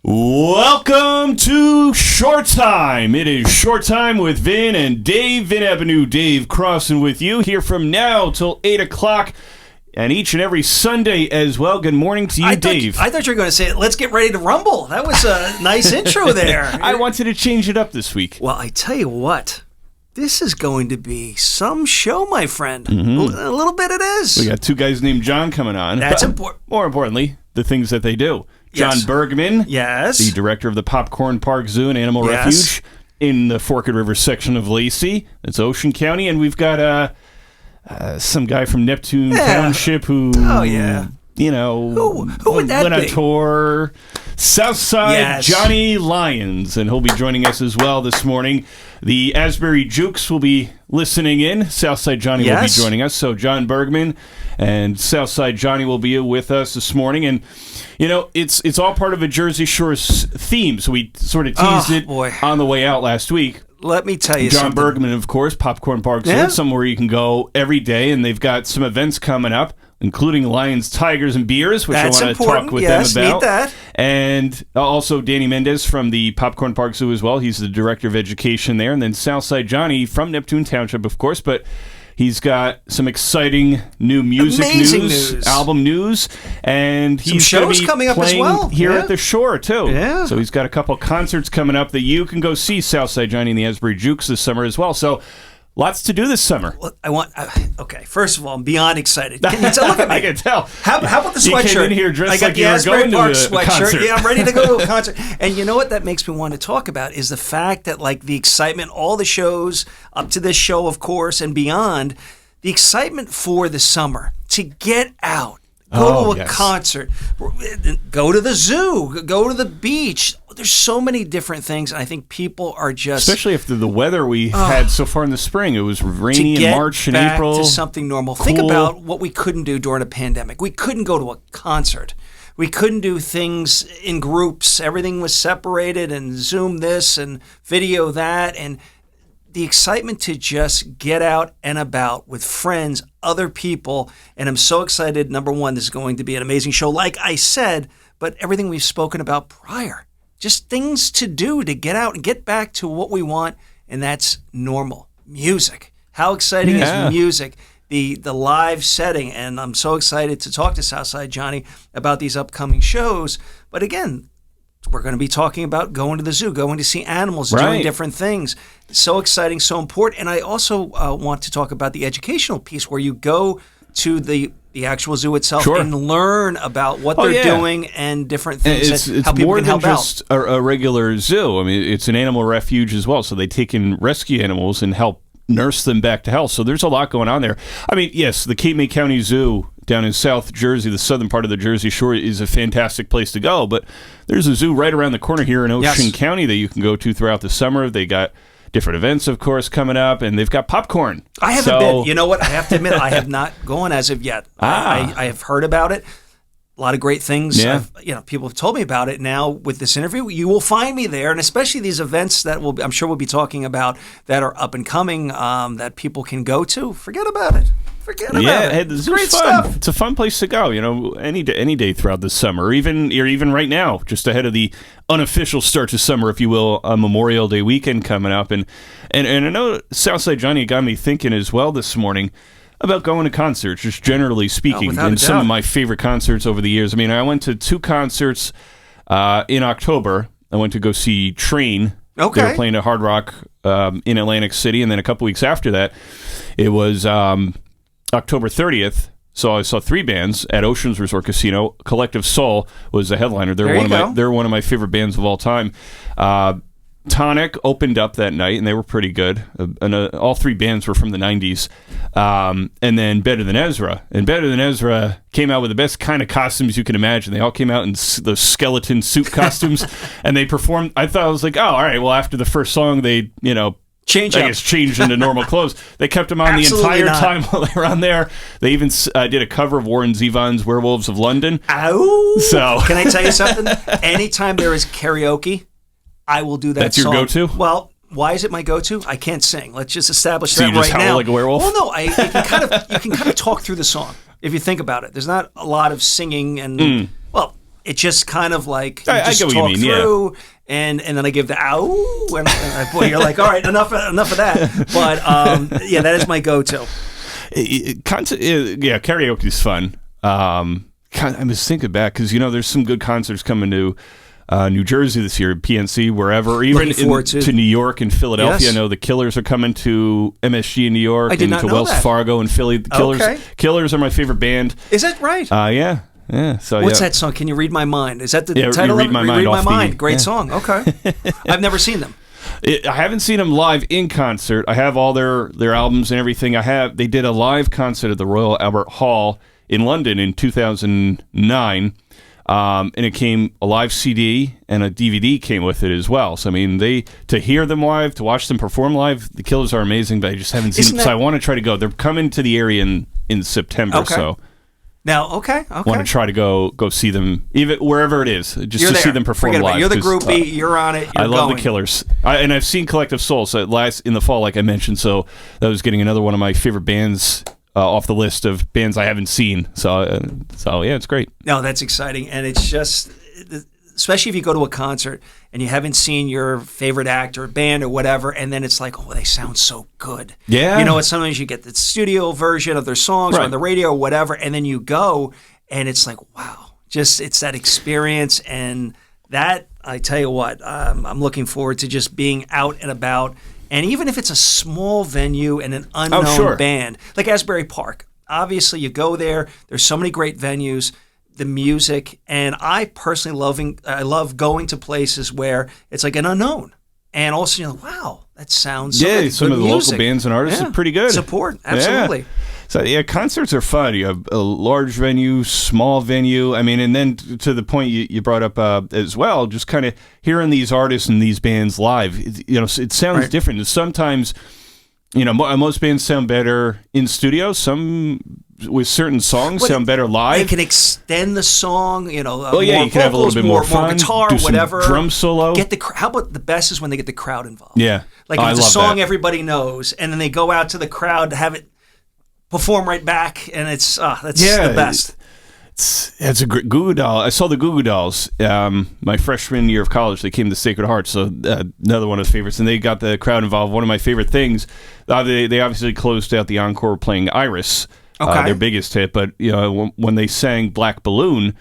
Welcome to Short Time. It is Short Time with Vin and Dave. Vin Ebenau, Dave Crossan with you here from now till 8 o'clock and each and every Sunday as well. Good morning to you, Dave. I thought you were going to say, let's get ready to rumble. That was a nice intro there. I wanted to change it up this week. Well, I tell you what, this is going to be some show, my friend. Mm-hmm. A little bit it is. We got two guys named John coming on. That's important. More importantly, the things that they do. John Bergmann, yes, the director of the Popcorn Park Zoo and Animal Refuge in the Forked River section of Lacey. It's Ocean County, and we've got some guy from Neptune Township who, you know, who would that went on be? tour. Southside Johnny Lyons, and he'll be joining us as well this morning. The Asbury Jukes will be listening in. Southside Johnny will be joining us. So John Bergmann and Southside Johnny will be with us this morning. And, you know, it's all part of a Jersey Shore theme. So we sort of teased it on the way out last week. Let me tell you John something. Bergmann, of course, Popcorn Park Zoo, somewhere you can go every day. And they've got some events coming up, including Lions, Tigers, and Beers, which I want to talk with them about. Need that. And also Danny Mendez from the Popcorn Park Zoo as well. He's the director of education there. And then Southside Johnny from Neptune Township, of course, but he's got some exciting new music news, album news, and he's going to be coming up playing as well. here at the Shore, too. Yeah. So he's got a couple concerts coming up that you can go see Southside Johnny and the Asbury Jukes this summer as well. So lots to do this summer. Well, okay, first of all, I'm beyond excited. Can you tell? Look at me. I can tell. How about the sweatshirt? You came in here dressed I got like the you were Asbury going Park to a sweatshirt. concert. Yeah, I'm ready to go to a concert. And you know what that makes me want to talk about is the fact that, like, the excitement, all the shows up to this show, of course, and beyond, the excitement for the summer to get out, go to a concert, go to the zoo, go to the beach. There's so many different things, and I think people are just... Especially after the weather we had so far in the spring. It was rainy in March and April. To something normal. Cool. Think about what we couldn't do during a pandemic. We couldn't go to a concert. We couldn't do things in groups. Everything was separated and Zoom this and video that, and the excitement to just get out and about with friends, other people, and I'm so excited. Number one, this is going to be an amazing show, like I said, but everything we've spoken about prior. Just things to do to get out and get back to what we want, and that's normal. Music. How exciting is music? The live setting, and I'm so excited to talk to Southside Johnny about these upcoming shows. But again, we're going to be talking about going to the zoo, going to see animals, doing different things. So exciting, so important. And I also want to talk about the educational piece where you go to the actual zoo itself and learn about what they're doing and different things. It's how people more can than help just out. a regular zoo. I mean, it's an animal refuge as well. So they take in rescue animals and help nurse them back to health. So there's a lot going on there. I mean, yes, the Cape May County Zoo down in South Jersey, the southern part of the Jersey Shore, is a fantastic place to go. But there's a zoo right around the corner here in Ocean County that you can go to throughout the summer. They got different events, of course, coming up, and they've got popcorn. I haven't been. You know what? I have to admit, I have not gone as of yet. I have heard about it. A lot of great things. Yeah. People have told me about it. Now with this interview, you will find me there, and especially these events that I'm sure we'll be talking about that are up and coming that people can go to. Forget about it. It's great fun. stuff. It's a fun place to go. You know, any day throughout the summer, or even right now, just ahead of the unofficial start to summer, if you will, a Memorial Day weekend coming up, and I know Southside Johnny got me thinking as well this morning about going to concerts, just generally speaking, and some of my favorite concerts over the years. I mean, I went to two concerts in October. I went to go see Train. Okay. They were playing at Hard Rock in Atlantic City, and then a couple weeks after that, it was October 30th. So I saw three bands at Oceans Resort Casino. Collective Soul was the headliner. They're one of my favorite bands of all time. Tonic opened up that night, and they were pretty good. And all three bands were from the 90s. And then Better Than Ezra. And Better Than Ezra came out with the best kind of costumes you can imagine. They all came out in those skeleton suit costumes, and they performed. I was like, oh, all right, well, after the first song, they, changed into normal clothes. They kept them on the entire time while they were on there. They even did a cover of Warren Zevon's Werewolves of London. Ow! So can I tell you something? Anytime there is karaoke, I will do that. That's your go-to? Well, why is it my go-to? I can't sing. Let's just establish that right now. So you just howl like a werewolf? Well, no. You can kind of talk through the song if you think about it. There's not a lot of singing, and well, it just kind of like I just get what talk you mean, through, and then I give the ow, and boy, you're like, all right, enough of that. But yeah, that is my go-to. Karaoke is fun. I was thinking back because there's some good concerts coming to New Jersey this year, PNC, wherever, or even to New York and Philadelphia. Yes. I know the Killers are coming to MSG in New York, I did and not to know Wells that. Fargo and Philly. The Killers are my favorite band. Is that right? Yeah. So What's that song? Can you read my mind? Is that the Yeah, title? Read My Mind Read off My the- Mind. Great yeah. song. Okay, I've never seen them. I haven't seen them live in concert. I have all their albums and everything. They did a live concert at the Royal Albert Hall in London in 2009. And it came a live CD and a DVD came with it as well. So I mean, to hear them live, to watch them perform live, the Killers are amazing. But I just haven't seen them, so I want to try to go. They're coming to the area in September. Okay. So Now, okay. want to try to go see them, even wherever it is, just to see them perform Forget about it. live. You're the 'cause, groupie. You're on it. You're I love going. the Killers, and I've seen Collective Soul. So in the fall, like I mentioned, so that was getting another one of my favorite bands off the list of bands I haven't seen. So yeah, it's great. No, that's exciting, and it's just, especially if you go to a concert and you haven't seen your favorite act or band or whatever, and then it's like, oh, they sound so good. Yeah, it's sometimes you get the studio version of their songs or on the radio or whatever, and then you go and it's like, wow, just it's that experience, and that I tell you what, I'm looking forward to just being out and about. And even if it's a small venue and an unknown band, like Asbury Park, obviously you go there. There's so many great venues, the music, and I personally love going to places where it's like an unknown. And also, you're like, wow, that sounds so like some good of the music. local bands and artists are pretty good. Support, absolutely. Yeah. So yeah, concerts are fun. You have a large venue, small venue. I mean, and then to the point you brought up as well, just kind of hearing these artists and these bands live. It sounds different. And sometimes, most bands sound better in studio. Some with certain songs sound better live. They can extend the song. you more can have a little bit more fun, guitar, do some whatever. drum solo. How about the best is when they get the crowd involved? Yeah, like I if it's a love song that. everybody knows, and then they go out to the crowd to have it perform right back, and it's that's the best. It's a great Goo Goo Doll. I saw the Goo Goo Dolls my freshman year of college. They came to Sacred Heart, so another one of the favorites. And they got the crowd involved. One of my favorite things, they obviously closed out the encore playing Iris, their biggest hit. But when they sang Black Balloon,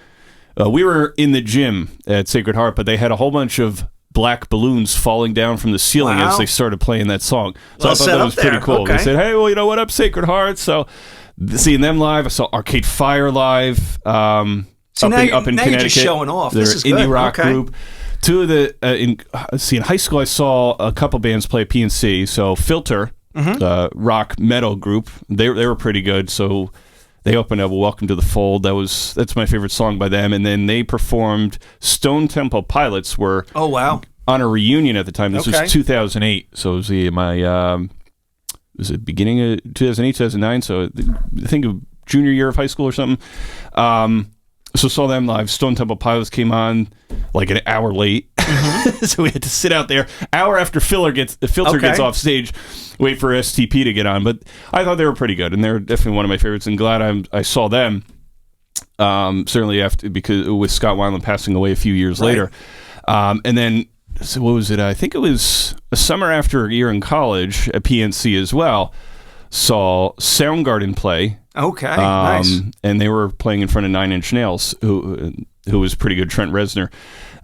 we were in the gym at Sacred Heart, but they had a whole bunch of black balloons falling down from the ceiling as they started playing that song. So I thought that was pretty cool. Okay. They said, hey, well, what up, Sacred Heart? So seeing them live, I saw Arcade Fire live up in Connecticut. You're just showing off. They're This is an indie good. rock Okay. group. Two of the in high school, I saw a couple bands play at PNC. So Filter, rock metal group, they were pretty good. So they opened up "Welcome to the Fold." That's my favorite song by them. And then they performed Stone Temple Pilots. Were on a reunion at the time. This was 2008. So it was was it beginning of 2008, 2009? So I think of junior year of high school or something. So saw them live. Stone Temple Pilots came on like an hour late. So we had to sit out there hour after Filter gets off stage, wait for STP to get on. But I thought they were pretty good, and they're definitely one of my favorites, and glad I saw them. Certainly because with Scott Weiland passing away a few years later. And then, so what was it? I think it was a summer after a year in college at PNC as well. Saw Soundgarden play. Okay, nice. And they were playing in front of Nine Inch Nails, who was pretty good, Trent Reznor.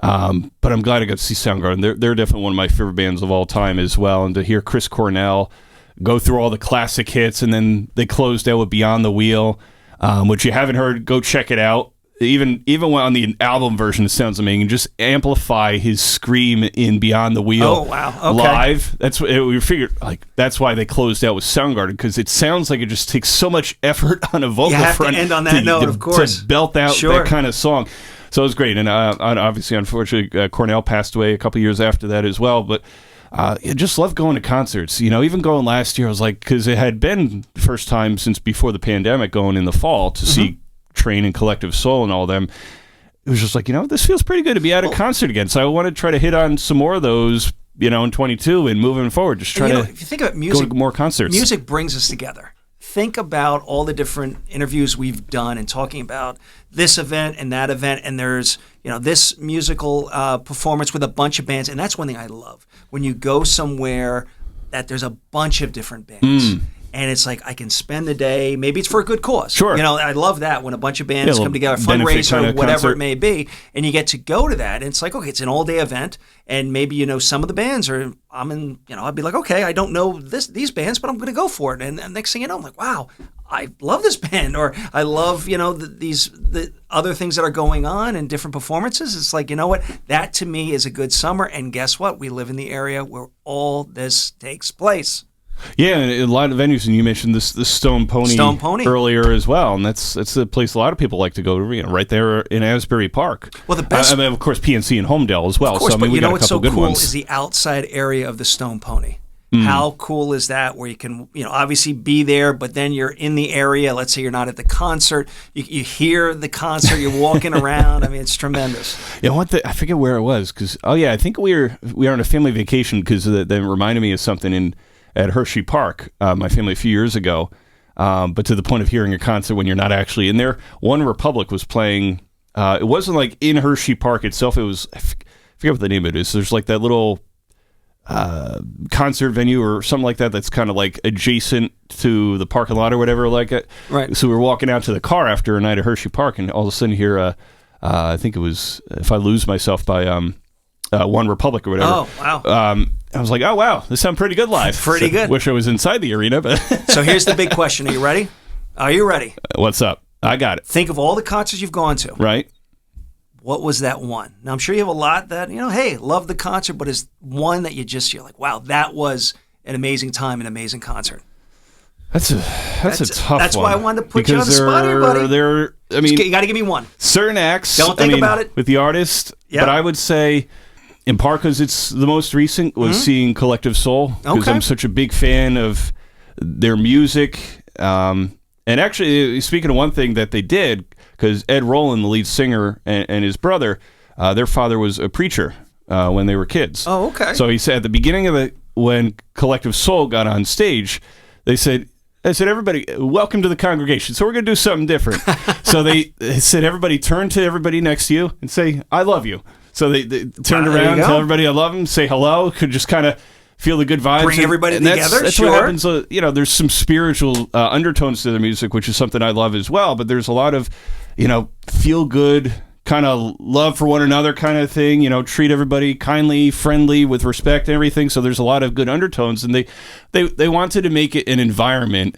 But I'm glad I got to see Soundgarden. They're definitely one of my favorite bands of all time as well. And to hear Chris Cornell go through all the classic hits, and then they closed out with Beyond the Wheel, which you haven't heard, go check it out. Even when on the album version, it sounds amazing. Just amplify his scream in Beyond the Wheel. Oh wow! Okay. Live. That's what we figured. Like that's why they closed out with Soundgarden, because it sounds like it just takes so much effort on a vocal front. To end on that note, of course. To belt out that kind of song. So it was great, and obviously, unfortunately, Cornell passed away a couple years after that as well. But I just love going to concerts. Even going last year, I was like, because it had been the first time since before the pandemic, going in the fall to see Train and Collective Soul and all them. It was just like, this feels pretty good to be at a concert again. So I want to try to hit on some more of those, in 22 and moving forward. Just try to if you think about music, go to more concerts. Music brings us together. think about all the different interviews we've done and talking about this event and that event, and there's this musical performance with a bunch of bands, and that's one thing I love when you go somewhere that there's a bunch of different bands. And it's like I can spend the day. Maybe it's for a good cause. Sure. I love that when a bunch of bands come together, fundraiser, whatever it may be, and you get to go to that. And it's like, okay, it's an all-day event, and maybe some of the bands are. I'd be like, okay, I don't know these bands, but I'm going to go for it. And next thing you know, I'm like, wow, I love this band, or I love the other things that are going on and different performances. It's like, you know what, that to me is a good summer. And guess what? We live in the area where all this takes place. Yeah, and a lot of venues, and you mentioned this Stone Pony earlier as well, and that's a place a lot of people like to go to, right there in Asbury Park. Well, the best, of course, PNC and Homedale as well. Of course, so but we got a couple what's so good cool ones. is the outside area of the Stone Pony. How cool is that? Where you can, obviously be there, but then you're in the area. Let's say you're not at the concert, you hear the concert, you're walking around. I mean, it's tremendous. Yeah, I forget where it was because I think we were on a family vacation because that reminded me of something at Hershey Park, my family a few years ago, but to the point of hearing a concert when you're not actually in there. One Republic was playing. It wasn't like in Hershey Park itself. It was, I forget what the name of it is. There's like that little concert venue or something like that that's kind of like adjacent to the parking lot or whatever like it. Right. So we were walking out to the car after a night at Hershey Park, and all of a sudden hear, I think it was If I Lose Myself by One Republic or whatever. Oh, wow. I was like, oh, wow, this sounds pretty good live. Pretty good. Wish I was inside the arena, but... So here's the big question. Are you ready? Are you ready? What's up? I got it. Think of all the concerts you've gone to. Right. What was that one? Now, I'm sure you have a lot that, hey, love the concert, but is one that you're like, wow, that was an amazing time, an amazing concert. That's a tough one. That's why I wanted to put you on the spot here, buddy. You got to give me one. Certain acts. Don't think about it. With the artist, yep. But I would say... in part because it's the most recent, was seeing Collective Soul, because I'm such a big fan of their music. And actually, speaking of one thing that they did, because Ed Roland, the lead singer, and his brother, their father was a preacher when they were kids. Oh, okay. So he said at the beginning of when Collective Soul got on stage, I said, everybody, welcome to the congregation. So we're going to do something different. So they said, everybody turn to everybody next to you and say, I love you. So they turned around, tell everybody I love them, say hello, could just kind of feel the good vibes. Bring everybody together, that's sure. what happens. There's some spiritual undertones to their music, which is something I love as well, but there's a lot of, feel good, kind of love for one another kind of thing, treat everybody kindly, friendly, with respect and everything. So there's a lot of good undertones, and they wanted to make it an environment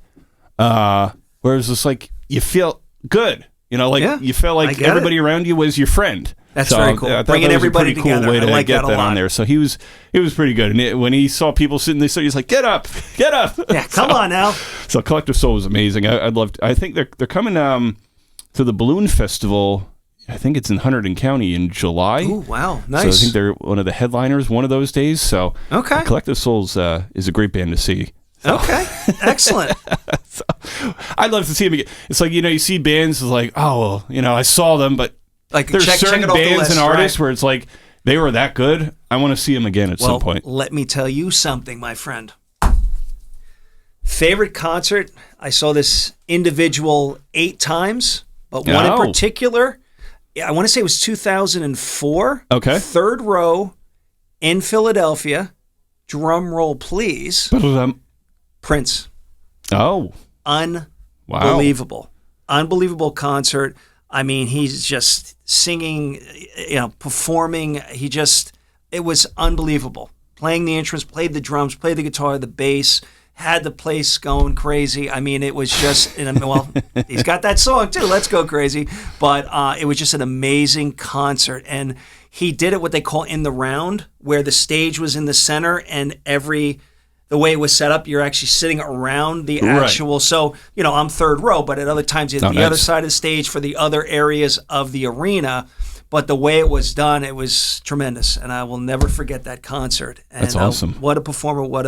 where it's just like, you feel good, you felt like everybody around you was your friend. That's very cool. Bringing everybody together. Cool way to like get that on there. So he was pretty good. And when he saw people sitting there, he's like, "Get up, get up!" Yeah, come on now. So Collective Soul was amazing. I think they're coming to the Balloon Festival. I think it's in Hunterdon County in July. Oh, wow, nice. So I think they're one of the headliners one of those days. So okay, Collective Soul is a great band to see. So. Okay, excellent. So, I'd love to see them again. It's like you see bands like, oh well, I saw them, but. Like there's certain bands and artists where it's like they were that good. I want to see them again at some point. Let me tell you something, my friend. Favorite concert? I saw this individual 8 times, but one in particular, I want to say it was 2004. Okay. Third row in Philadelphia. Drum roll, please. Prince. Oh. Unbelievable. Wow. Unbelievable concert. I mean, he's just singing, performing. It was unbelievable. Playing the instruments, played the drums, played the guitar, the bass, had the place going crazy. I mean, it was just, he's got that song too, Let's Go Crazy. But it was just an amazing concert. And he did it what they call in the round, where the stage was in the center and the way it was set up, you're actually sitting around the actual. Right. So, I'm third row, but at other times you're at the other side of the stage for the other areas of the arena. But the way it was done, it was tremendous, and I will never forget that concert. And, that's awesome. What a performer! What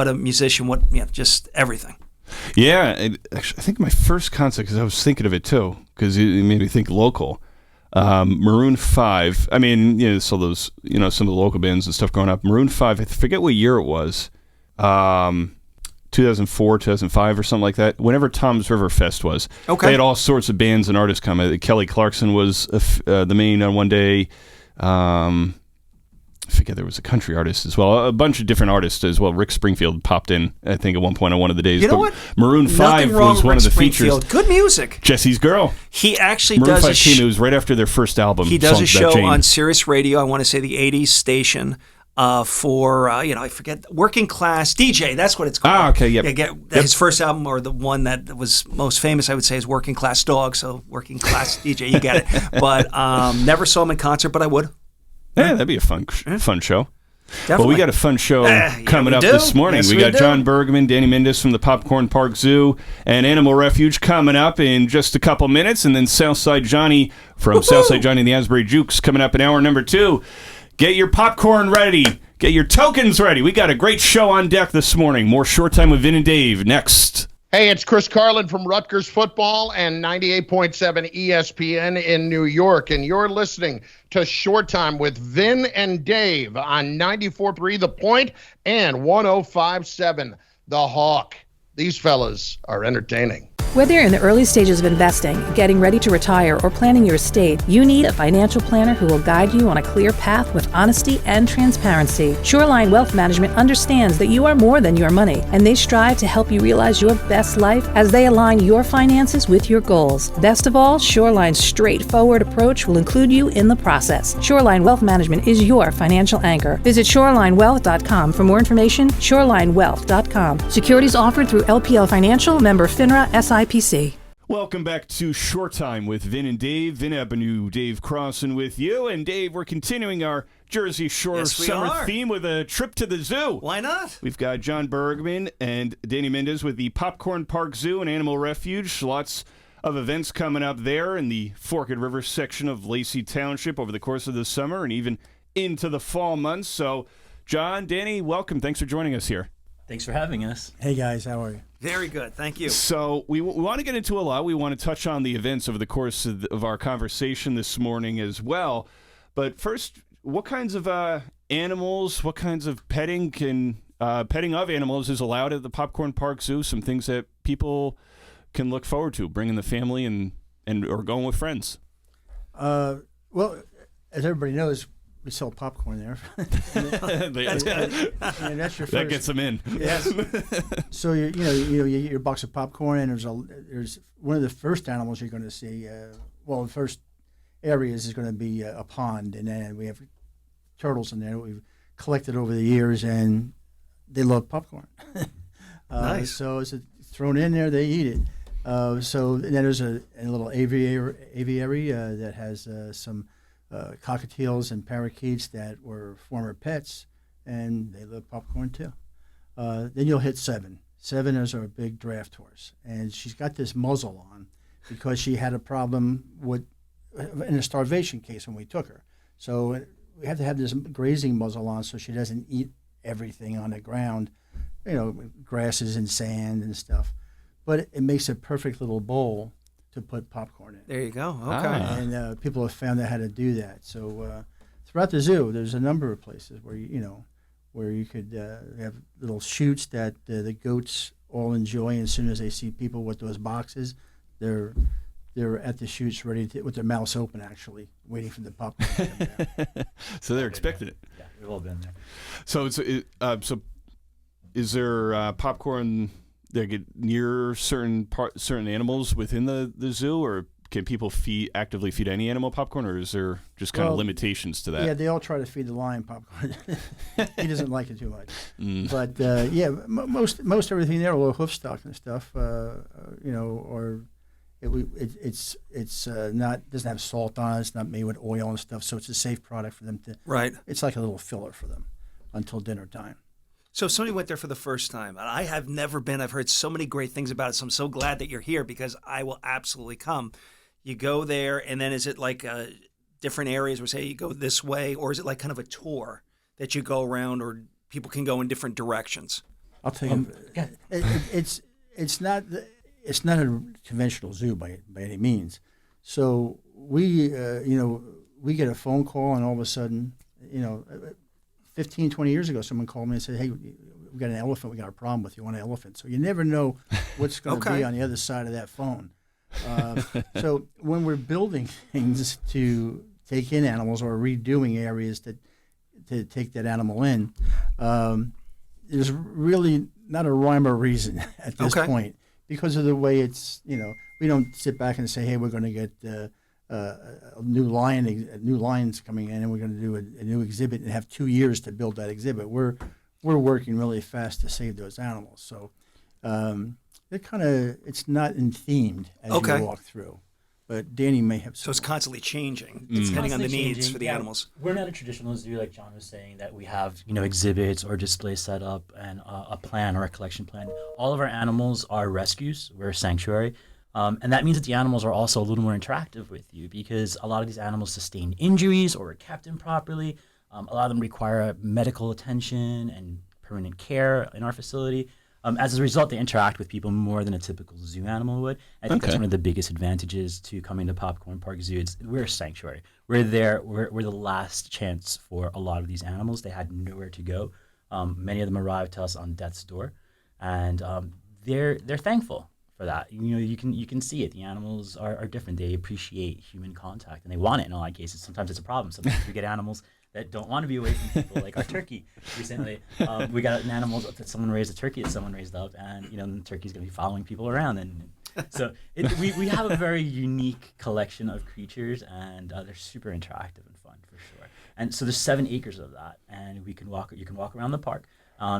a musician! Just everything. Yeah, actually, I think my first concert, because I was thinking of it too, because it made me think local. Maroon 5. I mean, so those, some of the local bands and stuff growing up. Maroon 5. I forget what year it was. 2004, 2005 or something like that. Whenever Tom's River Fest was, Okay. they had all sorts of bands and artists come. Kelly Clarkson was the main on one day. I forget, there was a country artist as well. A bunch of different artists as well. Rick Springfield popped in, I think, at one point on one of the days. You know But what? Maroon 5 was one of the features. Good music. Jesse's Girl. He actually Maroon does 5 a came, it was right after their first album. He does a Songs About show Jane. on Sirius Radio, I want to say the 80s station, for, I forget, Working Class DJ. That's what it's called. Ah, okay, yep. His first album, or the one that was most famous, I would say, is Working Class Dog. So Working Class DJ, you get it. But never saw him in concert, but I would. Yeah, that'd be a fun show. Definitely. Well, we got a fun show coming up this morning. Yes, we got John Bergmann, Danny Mendez from the Popcorn Park Zoo, and Animal Refuge coming up in just a couple minutes, and then Southside Johnny from Southside Johnny and the Asbury Jukes coming up in hour number 2. Get your popcorn ready. Get your tokens ready. We got a great show on deck this morning. More Short Time with Vin and Dave next. Hey, it's Chris Carlin from Rutgers Football and 98.7 ESPN in New York, and you're listening to Short Time with Vin and Dave on 94.3 The Point and 105.7 The Hawk. These fellas are entertaining. Whether you're in the early stages of investing, getting ready to retire, or planning your estate, you need a financial planner who will guide you on a clear path with honesty and transparency. Shoreline Wealth Management understands that you are more than your money, and they strive to help you realize your best life as they align your finances with your goals. Best of all, Shoreline's straightforward approach will include you in the process. Shoreline Wealth Management is your financial anchor. Visit shorelinewealth.com for more information. Shorelinewealth.com. Securities offered through LPL Financial, member FINRA, SIPC. Welcome back to Short Time with Vin and Dave. Vin Ebenau, Dave Crossan with you. And Dave, we're continuing our Jersey Shore summer theme with a trip to the zoo. Why not? We've got John Bergman and Danny Mendez with the Popcorn Park Zoo and Animal Refuge. Lots of events coming up there in the Forked River section of Lacey Township over the course of the summer and even into the fall months. So, John, Danny, welcome. Thanks for joining us here. Thanks for having us. Hey, guys. How are you? Very good. Thank you. So we want to get into a lot. We want to touch on the events over the course of our conversation this morning as well. But first, what kinds of animals, what kinds of petting of animals is allowed at the Popcorn Park Zoo? Some things that people can look forward to, bringing the family and or going with friends. Well, as everybody knows, we sell popcorn there. And that's your first. That gets them in. Yes. So you get your box of popcorn, and there's one of the first animals you're going to see. The first areas is going to be a pond, and then we have turtles in there that we've collected over the years, and they love popcorn. Nice. So it's thrown in there, they eat it. And then there's a little aviary that has some cockatiels and parakeets that were former pets, and they love popcorn too. Then you'll hit 7. 7 is our big draft horse, and she's got this muzzle on because she had a problem in a starvation case when we took her. So we have to have this grazing muzzle on so she doesn't eat everything on the ground, grasses and sand and stuff. But it makes a perfect little bowl to put popcorn in. There you go. Okay. And people have found out how to do that. So throughout the zoo, there's a number of places where you could have little chutes that the goats all enjoy. And as soon as they see people with those boxes, they're at the chutes ready with their mouths open, actually waiting for the popcorn to come down. So they're expecting it. Yeah, we've all been there. So is there popcorn that get near certain animals within the zoo, or can people actively feed any animal popcorn, or is there just kind of limitations to that? Yeah, they all try to feed the lion popcorn. He doesn't like it too much. But most everything there, all hoof stock and stuff, it's not doesn't have salt on it. It's not made with oil and stuff, so it's a safe product for them to. Right. It's like a little filler for them until dinner time. So if somebody went there for the first time, and I have never been. I've heard so many great things about it, so I'm so glad that you're here because I will absolutely come. You go there, and then is it like different areas where, say, you go this way, or is it like kind of a tour that you go around, or people can go in different directions? I'll tell you, it's not a conventional zoo by any means. So we get a phone call, and all of a sudden, 15, 20 years ago, someone called me and said, hey, we got an elephant we got a problem with. You want an elephant. So you never know what's going to be on the other side of that phone. So when we're building things to take in animals or redoing areas to take that animal in, there's really not a rhyme or reason at this point because of the way it's, we don't sit back and say, hey, we're going to get new lions coming in and we're going to do a new exhibit and have 2 years to build that exhibit. We're working really fast to save those animals. So it's not themed as you walk through. But Danny may have. So it's constantly changing, depending on the needs for the animals. We're not a traditional zoo, like John was saying, that we have exhibits or displays set up and a plan or a collection plan. All of our animals are rescues. We're a sanctuary, and that means that the animals are also a little more interactive with you because a lot of these animals sustain injuries or are kept improperly. A lot of them require medical attention and permanent care in our facility. As a result, they interact with people more than a typical zoo animal would. I think that's one of the biggest advantages to coming to Popcorn Park Zoo. We're a sanctuary. We're there. We're the last chance for a lot of these animals. They had nowhere to go. Many of them arrived to us on death's door, and they're thankful for that. You can see it. The animals are different. They appreciate human contact, and they want it in a lot of cases. Sometimes it's a problem. Sometimes we get animals that don't want to be away from people, like our turkey. Recently, we got an animal that someone raised, a turkey that someone raised up, and the turkey's going to be following people around. And so we have a very unique collection of creatures, and they're super interactive and fun for sure. And so there's 7 acres of that, and you can walk around the park.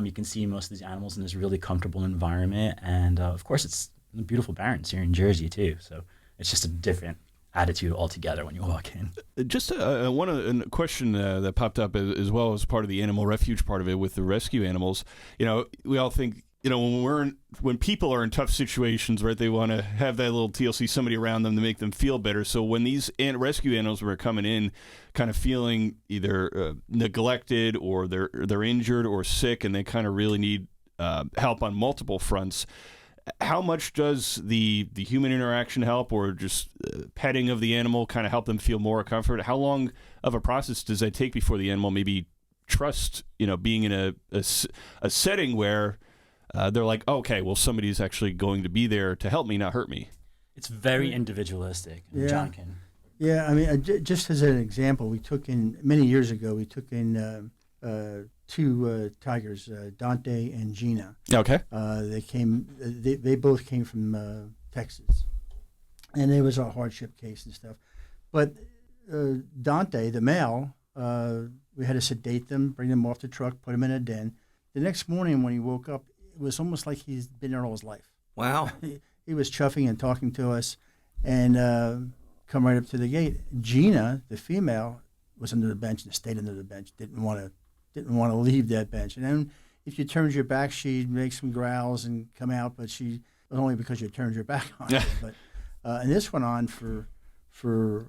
You can see most of these animals in this really comfortable environment, and of course it's beautiful barrens here in Jersey too. So it's just a different attitude altogether when you walk in. Just a question that popped up as well as part of the animal refuge part of it with the rescue animals. We all think, when people are in tough situations, right, they want to have that little TLC, somebody around them to make them feel better. So when these rescue animals were coming in, kind of feeling either neglected or they're injured or sick, and they kind of really need help on multiple fronts. How much does the human interaction help, or just petting of the animal kind of help them feel more comfort? How long of a process does that take before the animal maybe trust, being in a setting where they're like, okay, well, somebody's actually going to be there to help me, not hurt me? It's very individualistic. Yeah. John can. Yeah, I mean, just as an example, many years ago, we took in 2 tigers, Dante and Gina. Okay. They both came from Texas, and it was a hardship case and stuff. But Dante, the male, we had to sedate them, bring them off the truck, put them in a den. The next morning when he woke up, it was almost like he's been there all his life. Wow. He was chuffing and talking to us, and come right up to the gate. Gina, the female, was under the bench and stayed under the bench. Didn't want to leave that bench. And then if you turned your back, she'd make some growls and come out, but she only because you turned your back on her. But and this went on for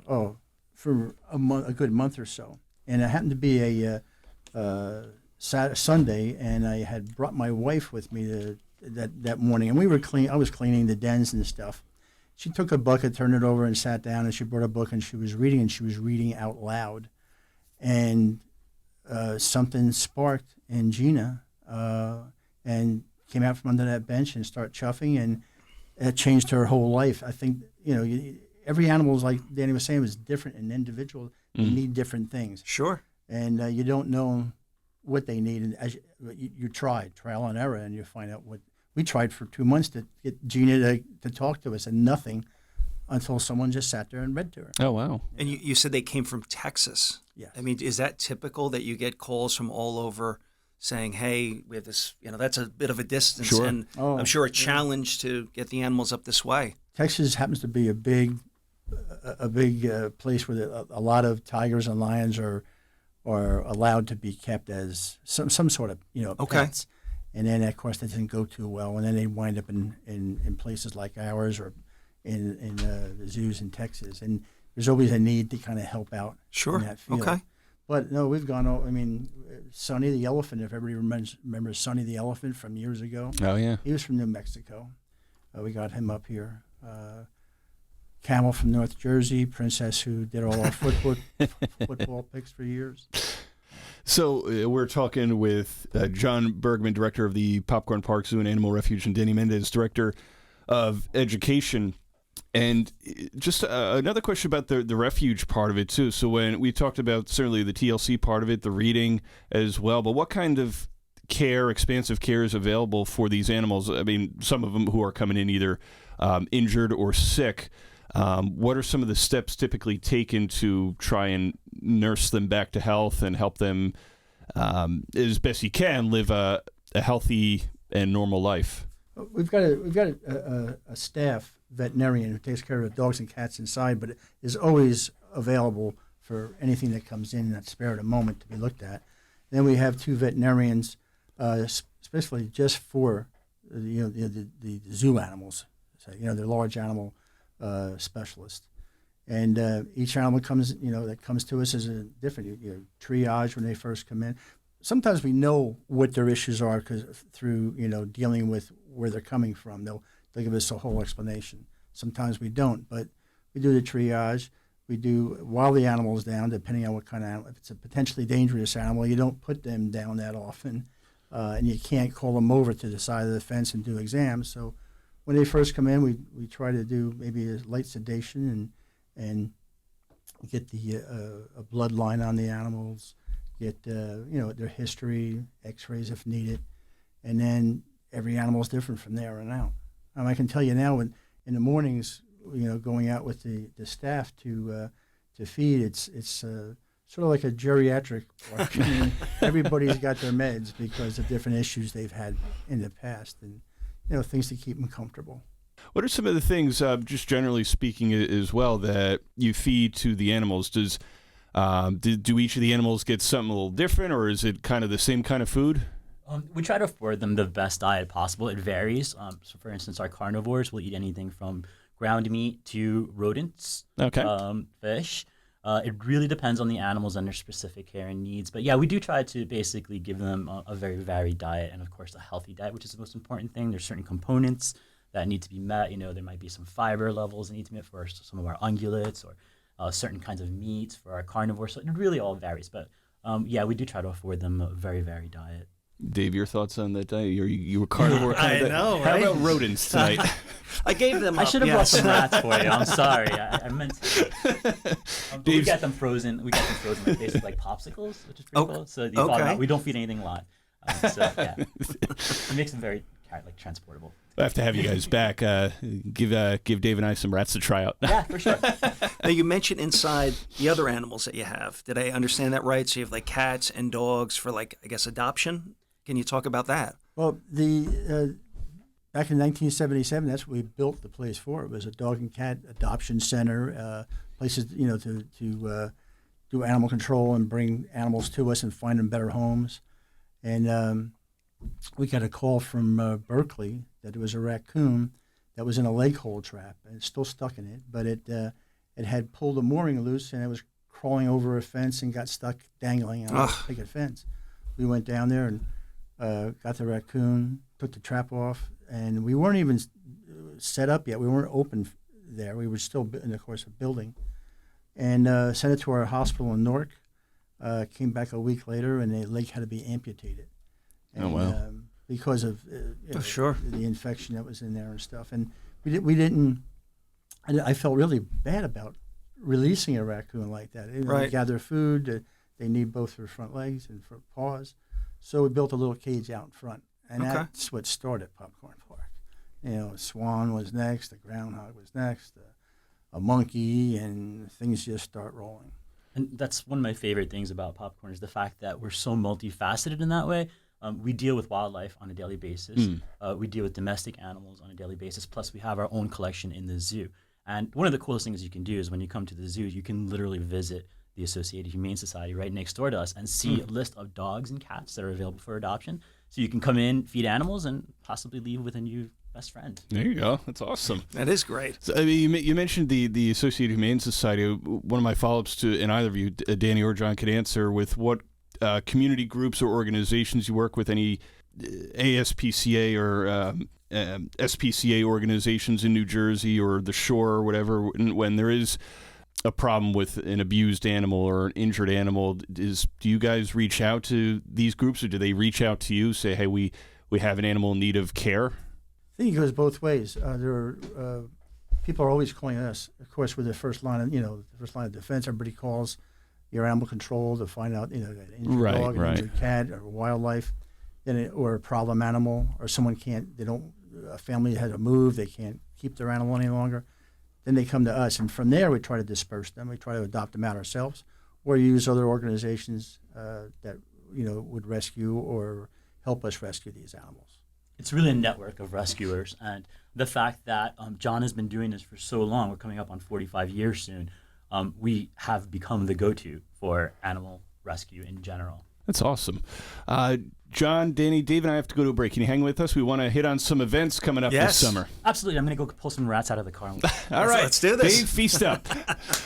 a good month or so. And it happened to be a Sunday, and I had brought my wife with me that morning, and I was cleaning the dens and stuff. She took a bucket, turned it over, and sat down, and she brought a book, and she was reading out loud, and something sparked in Gina, and came out from under that bench and started chuffing, and it changed her whole life. I think every animal, like Danny was saying, is different and individual. They need different things. Sure. And you don't know what they need, and as you try trial and error, and you find out what. We tried for 2 months to get Gina to talk to us, and nothing until someone just sat there and read to her. Oh, wow. And you said they came from Texas. Yes. I mean, is that typical that you get calls from all over saying, hey, we have this, that's a bit of a distance, Sure. and I'm sure a challenge to get the animals up this way. Texas happens to be a big place where a lot of tigers and lions are allowed to be kept as some sort of, pets. And then, of course, that doesn't go too well. And then they wind up in places like ours or in the zoos in Texas. And there's always a need to kind of help out in that field. Okay. But no, we've gone, Sonny the elephant, if everybody remembers Sonny the elephant from years ago. Oh, yeah. He was from New Mexico. We got him up here. Camel from North Jersey, Princess, who did all our football picks for years. So we're talking with John Bergmann, director of the Popcorn Park Zoo and Animal Refuge, and Danny Mendez, director of education. And just another question about the refuge part of it, too. So when we talked about certainly the TLC part of it, the reading as well, but what kind of care, expansive care is available for these animals? I mean, some of them who are coming in either injured or sick. What are some of the steps typically taken to try and nurse them back to health and help them, as best you can, live a healthy and normal life? We've got a staff veterinarian who takes care of the dogs and cats inside, but is always available for anything that comes in that's spared a moment to be looked at. Then we have 2 veterinarians, especially just for the zoo animals. So they're large animal specialists, and each animal that comes to us is a different triage when they first come in. Sometimes we know what their issues are because through dealing with where they're coming from, they'll give us a whole explanation. Sometimes we don't, but we do the triage. We do while the animal is down, depending on what kind of animal. If it's a potentially dangerous animal, you don't put them down that often, and you can't call them over to the side of the fence and do exams. So when they first come in, we try to do maybe a light sedation and get a bloodline on the animals, get their history, X-rays if needed, and then every animal is different from there on out. I can tell you now, in the mornings, going out with the staff to feed, it's sort of like a geriatric park. I mean, everybody's got their meds because of different issues they've had in the past, and things to keep them comfortable. What are some of the things, just generally speaking, as well, that you feed to the animals? Do each of the animals get something a little different, or is it kind of the same kind of food? We try to afford them the best diet possible. It varies. So, for instance, our carnivores will eat anything from ground meat to rodents, fish. It really depends on the animals and their specific care and needs. But yeah, we do try to basically give them a very varied diet, and of course a healthy diet, which is the most important thing. There's certain components that need to be met. There might be some fiber levels that need to be met for some of our ungulates, or certain kinds of meats for our carnivores. So it really all varies. But yeah, we do try to afford them a very varied diet. Dave, your thoughts on that diet? You were carnivore. I know, How right? about rodents tonight? I gave them. I should have brought some rats for you. I'm sorry. I meant to. We got them frozen. We got them frozen, basically like popsicles, which is pretty cool. So we don't feed anything live. So yeah, it makes them very transportable. We'll have to have you guys back. Give Dave and I some rats to try out. Yeah, for sure. Now, you mentioned inside the other animals that you have. Did I understand that right? So you have like cats and dogs for I guess adoption. Can you talk about that? Well, back in 1977, that's what we built the place for. It was a dog and cat adoption center, places to do animal control and bring animals to us and find them better homes. And we got a call from Berkeley that it was a raccoon that was in a leg hole trap and it's still stuck in it, but it had pulled a mooring loose and it was crawling over a fence and got stuck dangling on a picket fence. We went down there and got the raccoon, took the trap off, and we weren't even set up yet. We weren't open there. We were still in the course of building, and sent it to our hospital in Newark. Came back a week later, and the leg had to be amputated. And, because of the infection that was in there and stuff. And we didn't. I felt really bad about releasing a raccoon like that. They gather food. They need both their front legs and front paws. So we built a little cage out in front, and that's what started Popcorn Park. A swan was next, a groundhog was next, a monkey, and things just start rolling. And that's one of my favorite things about Popcorn is the fact that we're so multifaceted in that way. We deal with wildlife on a daily basis. We deal with domestic animals on a daily basis. Plus, we have our own collection in the zoo. And one of the coolest things you can do is when you come to the zoo, you can literally visit the Associated Humane Society right next door to us and see a list of dogs and cats that are available for adoption. So you can come in, feed animals, and possibly leave with a new best friend. There you go. That's awesome. That is great. So, I mean, you mentioned the Associated Humane Society. One of my follow-ups to, and either of you, Danny or John, could answer with what community groups or organizations you work with, any ASPCA or SPCA organizations in New Jersey or the Shore or whatever, when there is a problem with an abused animal or an injured animal, do you guys reach out to these groups, or do they reach out to you, say, hey, we have an animal in need of care? I think it goes both ways. People are always calling us. Of course, with the first line of defense, everybody calls your animal control to find out, an injured dog, an injured cat, or wildlife, or a problem animal, or someone a family had to move, they can't keep their animal any longer. Then they come to us, and from there we try to disperse them. We try to adopt them out ourselves, or use other organizations that would rescue or help us rescue these animals. It's really a network of rescuers, and the fact that John has been doing this for so long, we're coming up on 45 years soon, we have become the go-to for animal rescue in general. That's awesome. John, Danny, Dave, and I have to go to a break. Can you hang with us? We want to hit on some events coming up this summer. Absolutely. I'm going to go pull some rats out of the car. All right. Let's do this. Dave, feast up.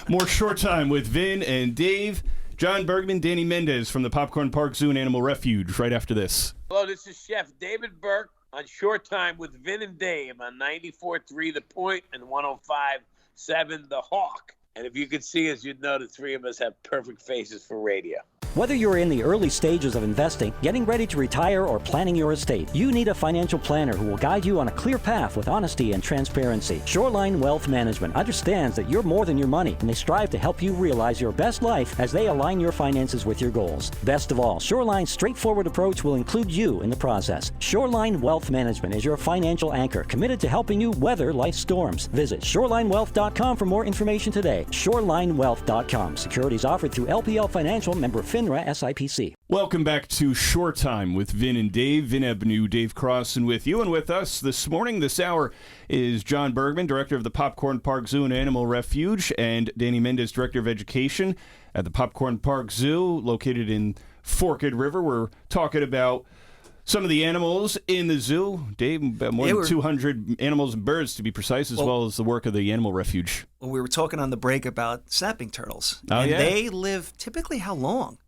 More Short Time with Vin and Dave. John Bergmann, Danny Mendez from the Popcorn Park Zoo and Animal Refuge right after this. Hello, this is Chef David Burke on Short Time with Vin and Dave on 94.3 The Point and 105.7 The Hawk. And if you could see us, you'd know the three of us have perfect faces for radio. Whether you're in the early stages of investing, getting ready to retire, or planning your estate, you need a financial planner who will guide you on a clear path with honesty and transparency. Shoreline Wealth Management understands that you're more than your money, and they strive to help you realize your best life as they align your finances with your goals. Best of all, Shoreline's straightforward approach will include you in the process. Shoreline Wealth Management is your financial anchor, committed to helping you weather life's storms. Visit shorelinewealth.com for more information today. Shorelinewealth.com. Securities offered through LPL Financial, member FINRA SIPC. Welcome back to Short Time with Vin and Dave. Vin Ebenau, Dave Crossan with you. And with us this morning, this hour, is John Bergmann, director of the Popcorn Park Zoo and Animal Refuge, and Danny Mendez, director of education at the Popcorn Park Zoo, located in Forked River. We're talking about some of the animals in the zoo. Dave, about more than 200 animals and birds, to be precise, as well as the work of the Animal Refuge. Well, we were talking on the break about snapping turtles. They live typically how long?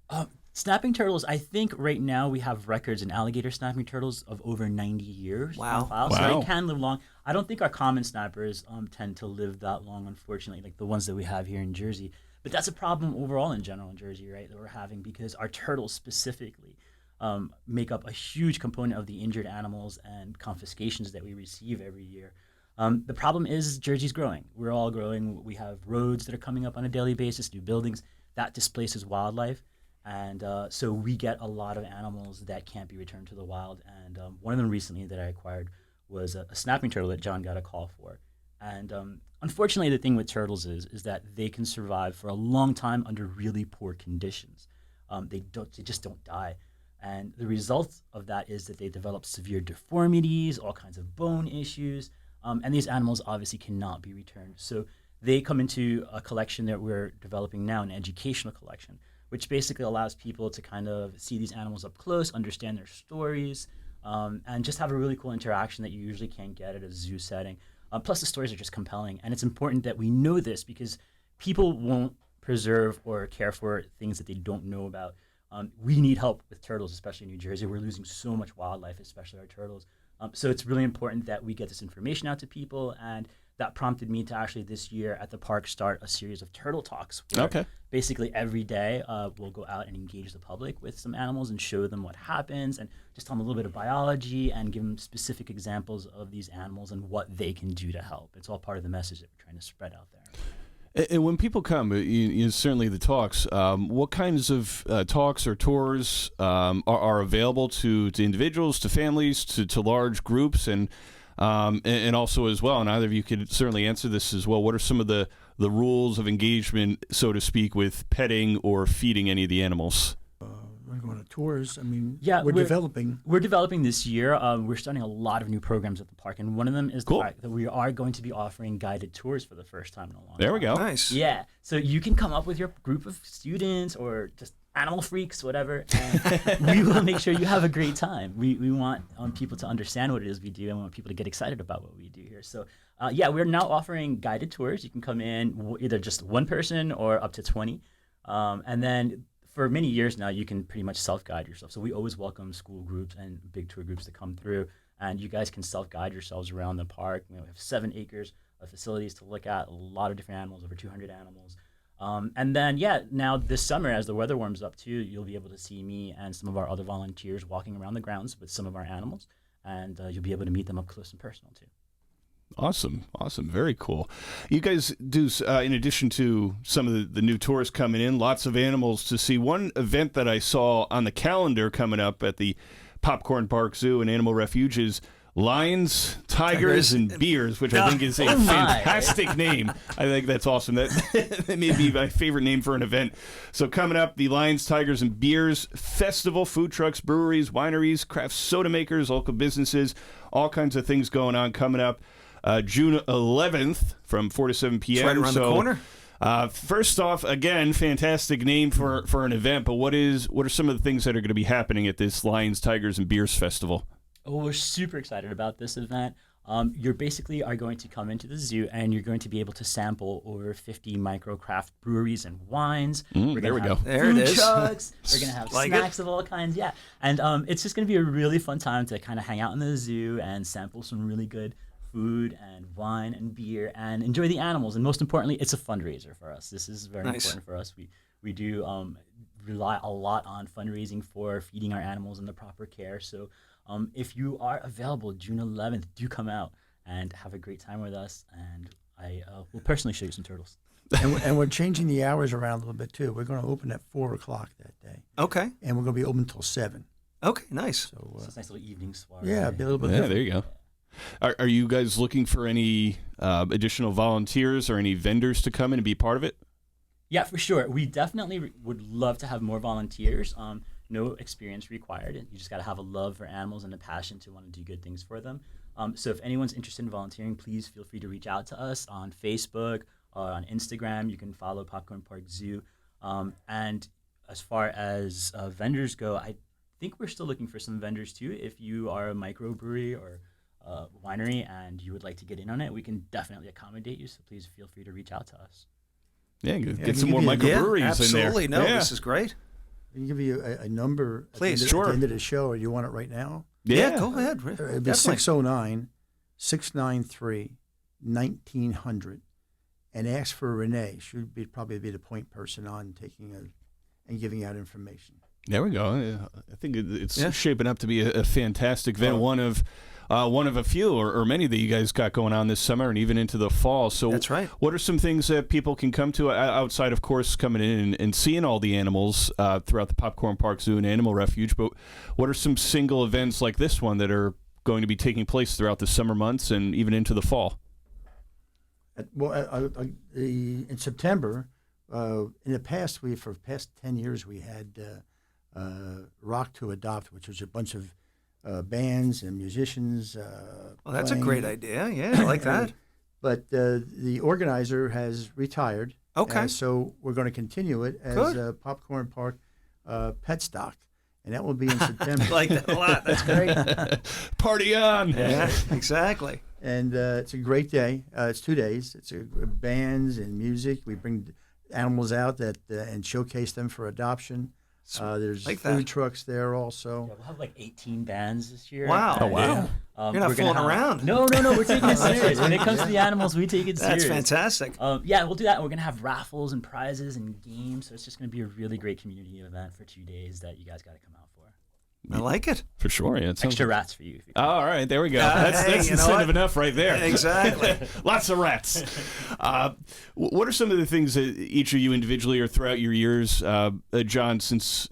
Snapping turtles, I think right now we have records in alligator snapping turtles of over 90 years. Wow. So they can live long. I don't think our common snappers tend to live that long, unfortunately, like the ones that we have here in Jersey. But that's a problem overall in general in Jersey, right, that we're having, because our turtles specifically make up a huge component of the injured animals and confiscations that we receive every year. The problem is Jersey's growing. We're all growing. We have roads that are coming up on a daily basis, new buildings. That displaces wildlife. And so we get a lot of animals that can't be returned to the wild. And one of them recently that I acquired was a snapping turtle that John got a call for. And unfortunately, the thing with turtles is that they can survive for a long time under really poor conditions. They just don't die. And the result of that is that they develop severe deformities, all kinds of bone issues. And these animals obviously cannot be returned. So they come into a collection that we're developing now, an educational collection, which basically allows people to kind of see these animals up close, understand their stories, and just have a really cool interaction that you usually can't get at a zoo setting. Plus, the stories are just compelling. And it's important that we know this, because people won't preserve or care for things that they don't know about. We need help with turtles, especially in New Jersey. We're losing so much wildlife, especially our turtles. So it's really important that we get this information out to people, and that prompted me to actually this year at the park start a series of turtle talks. Where basically every day we'll go out and engage the public with some animals and show them what happens, and just tell them a little bit of biology and give them specific examples of these animals and what they can do to help. It's all part of the message that we're trying to spread out there. And when people come, certainly the talks, what kinds of talks or tours are available to individuals, to families, to large groups, and also as well, and either of you could certainly answer this as well, what are some of the rules of engagement, so to speak, with petting or feeding any of the animals? We're going to tours. I mean, we're developing. We're developing this year. We're starting a lot of new programs at the park, and one of them is the fact that we are going to be offering guided tours for the first time in a long time. There we go. Nice. Yeah. So you can come up with your group of students or just animal freaks, whatever, and we will make sure you have a great time. We want people to understand what it is we do, and we want people to get excited about what we do here. So, we're now offering guided tours. You can come in either just one person or up to 20, and then for many years now, you can pretty much self-guide yourself. So we always welcome school groups and big tour groups to come through, and you guys can self-guide yourselves around the park. We have 7 acres of facilities to look at, a lot of different animals, over 200 animals. And then, now this summer, as the weather warms up too, you'll be able to see me and some of our other volunteers walking around the grounds with some of our animals, and you'll be able to meet them up close and personal too. Awesome. Very cool. You guys do, in addition to some of the new tours coming in, lots of animals to see. One event that I saw on the calendar coming up at the Popcorn Park Zoo and Animal Refuge is Lions, Tigers, and Beers, which I think is a fantastic name. I think that's awesome. That may be my favorite name for an event. So coming up, the Lions, Tigers, and Beers Festival, food trucks, breweries, wineries, craft soda makers, local businesses, all kinds of things going on coming up. June 11th from 4 to 7 p.m. It's right around the corner. First off, again, fantastic name for an event, but what are some of the things that are going to be happening at this Lions, Tigers, and Beers Festival? Oh, we're super excited about this event. You're basically are going to come into the zoo and you're going to be able to sample over 50 microcraft breweries and wines. There we go. There it is. Trucks. We're going to have snacks of all kinds. Yeah. And it's just going to be a really fun time to kind of hang out in the zoo and sample some really good food and wine and beer and enjoy the animals. And most importantly, it's a fundraiser for us. This is very important for us. We do rely a lot on fundraising for feeding our animals in the proper care. So if you are available June 11th, do come out and have a great time with us. And I will personally show you some turtles. And we're changing the hours around a little bit too. We're going to open at 4 o'clock that day. Okay. And we're going to be open till 7. Okay, nice. So it's a nice little evening soiree. Yeah, be a little bit different. There you go. Are you guys looking for any additional volunteers or any vendors to come in and be part of it? Yeah, for sure. We definitely would love to have more volunteers. No experience required. You just got to have a love for animals and a passion to want to do good things for them. So if anyone's interested in volunteering, please feel free to reach out to us on Facebook or on Instagram. You can follow Popcorn Park Zoo. And as far as vendors go, I think we're still looking for some vendors too. If you are a microbrewery or winery and you would like to get in on it, we can definitely accommodate you. So please feel free to reach out to us. Yeah, get some more microbreweries in there. Absolutely. No, this is great. I can give you a number Please, at the end of the show, or you want it right now? Yeah, go ahead. It'd be 609-693-1900, and ask for Renee. She would probably be the point person on and giving out information. There we go. I think it's shaping up to be a fantastic event. One of a few or many that you guys got going on this summer and even into the fall. So that's right. What are some things that people can come to outside, of course, coming in and seeing all the animals throughout the Popcorn Park Zoo and Animal Refuge? But what are some single events like this one that are going to be taking place throughout the summer months and even into the fall? In September, in the past, for the past 10 years, we had Rock to Adopt, which was a bunch of bands and musicians. Well, that's a great idea. Yeah, I like that. But the organizer has retired. Okay. So we're going to continue it as Popcorn Park Pet Stock. And that will be in September. I like that a lot. That's great. Party on. Yeah, exactly. And it's a great day. It's 2 days. It's bands and music. We bring animals out and showcase them for adoption. There's food trucks there also. Yeah, we'll have like 18 bands this year. Wow. Oh, wow. You're not fooling around. No. We're taking it serious. When it comes to the animals, we take it serious. That's fantastic. Yeah, we'll do that. We're going to have raffles and prizes and games. So it's just going to be a really great community event for 2 days that you guys got to come out for. I like it. For sure. Yeah, extra rats for you. All right, there we go. That's incentive enough right there. Exactly. Lots of rats. What are some of the things that each of you individually or throughout your years, John, since